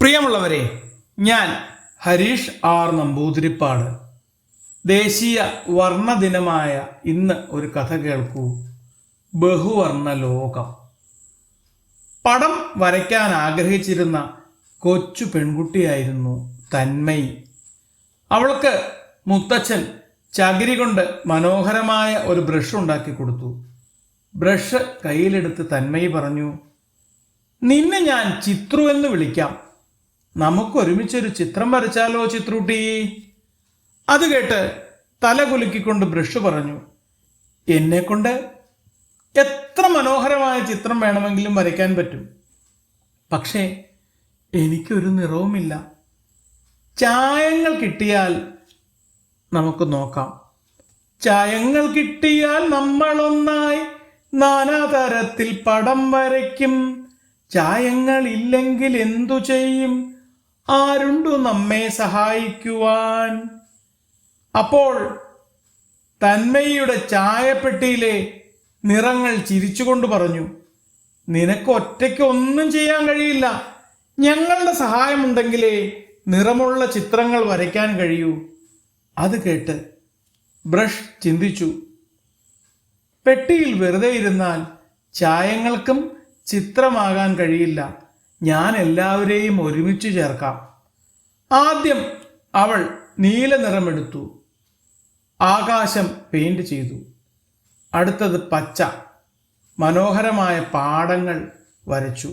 പ്രിയമുള്ളവരെ, ഞാൻ ഹരീഷ് ആർ നമ്പൂതിരിപ്പാട്. ദേശീയ വർണ്ണദിനമായ ഇന്ന് ഒരു കഥ കേൾക്കൂ. ബഹുവർണ്ണ ലോകം. പടം വരയ്ക്കാൻ ആഗ്രഹിച്ചിരുന്ന കൊച്ചു പെൺകുട്ടിയായിരുന്നു തന്മയി. അവൾക്ക് മുത്തച്ഛൻ ചകിരി കൊണ്ട് മനോഹരമായ ഒരു ബ്രഷ് ഉണ്ടാക്കി കൊടുത്തു. ബ്രഷ് കയ്യിലെടുത്ത് തന്മയി പറഞ്ഞു, നിന്നെ ഞാൻ ചിത്രു എന്ന് വിളിക്കാം. നമുക്കൊരുമിച്ചൊരു ചിത്രം വരച്ചാലോ ചിത്രൂട്ടി? അത് കേട്ട് തല കുലുക്കിക്കൊണ്ട് ബ്രഷ് പറഞ്ഞു, എന്നെക്കൊണ്ട് എത്ര മനോഹരമായ ചിത്രം വേണമെങ്കിലും വരയ്ക്കാൻ പറ്റും. പക്ഷേ എനിക്കൊരു നിറവുമില്ല. ചായങ്ങൾ കിട്ടിയാൽ നമുക്ക് നോക്കാം. ചായങ്ങൾ കിട്ടിയാൽ നമ്മളൊന്നായി നാനാതരത്തിൽ പടം വരയ്ക്കും. ചായങ്ങൾ ഇല്ലെങ്കിൽ എന്തു ചെയ്യും? ആരുണ്ടു നമ്മെ സഹായിക്കുവാൻ? അപ്പോൾ തന്മയിയുടെ ചായപ്പെട്ടിയിലെ നിറങ്ങൾ ചിരിച്ചുകൊണ്ട് പറഞ്ഞു, നിനക്ക് ഒറ്റയ്ക്ക് ഒന്നും ചെയ്യാൻ കഴിയില്ല. ഞങ്ങളുടെ സഹായമുണ്ടെങ്കിലേ നിറമുള്ള ചിത്രങ്ങൾ വരയ്ക്കാൻ കഴിയൂ. അത് കേട്ട് ബ്രഷ് ചിന്തിച്ചു, പെട്ടിയിൽ വെറുതെ ഇരുന്നാൽ ചായങ്ങൾക്കും ചിത്രമാകാൻ കഴിയില്ല. ഞാൻ എല്ലാവരെയും ഒരുമിച്ച് ചേർക്കാം. ആദ്യം അവൾ നീല നിറമെടുത്തു, ആകാശം പെയിന്റ് ചെയ്തു. അടുത്തത് പച്ച, മനോഹരമായ പാടങ്ങൾ വരച്ചു.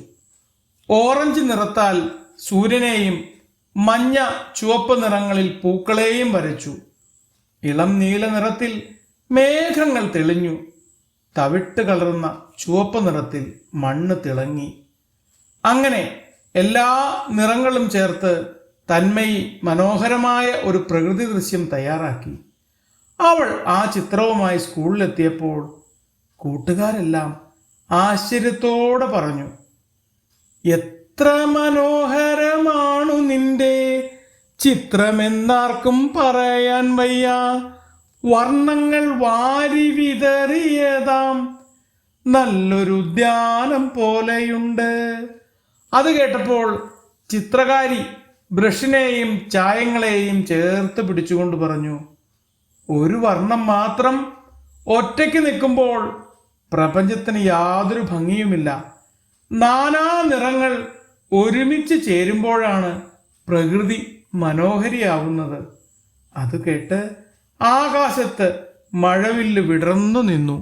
ഓറഞ്ച് നിറത്താൽ സൂര്യനെയും മഞ്ഞ ചുവപ്പ് നിറങ്ങളിൽ പൂക്കളെയും വരച്ചു. ഇളം നീല നിറത്തിൽ മേഘങ്ങൾ തെളിഞ്ഞു. തവിട്ട് കലർന്ന ചുവപ്പ് നിറത്തിൽ മണ്ണ് തിളങ്ങി. അങ്ങനെ എല്ലാ നിറങ്ങളും ചേർത്ത് തന്മയി മനോഹരമായ ഒരു പ്രകൃതി ദൃശ്യം തയ്യാറാക്കി. അവൾ ആ ചിത്രവുമായി സ്കൂളിലെത്തിയപ്പോൾ കൂട്ടുകാരെല്ലാം ആശ്ചര്യത്തോടെ പറഞ്ഞു, എത്ര മനോഹരമാണു നിന്റെ ചിത്രമെന്നാർക്കും പറയാൻ വയ്യ. വർണ്ണങ്ങൾ വാരി വിതറിയതാം നല്ലൊരു ഉദ്യാനം പോലെയുണ്ട്. അത് കേട്ടപ്പോൾ ചിത്രകാരി ബ്രഷിനെയും ചായങ്ങളെയും ചേർത്ത് പിടിച്ചുകൊണ്ട് പറഞ്ഞു, ഒരു വർണ്ണം മാത്രം ഒറ്റയ്ക്ക് നിൽക്കുമ്പോൾ പ്രപഞ്ചത്തിന് യാതൊരു ഭംഗിയുമില്ല. നാനാ നിറങ്ങൾ ഒരുമിച്ച് ചേരുമ്പോഴാണ് പ്രകൃതി മനോഹരിയാവുന്നത്. അത് കേട്ട് ആകാശത്ത് മഴവില്ല് വിടർന്നു നിന്നു.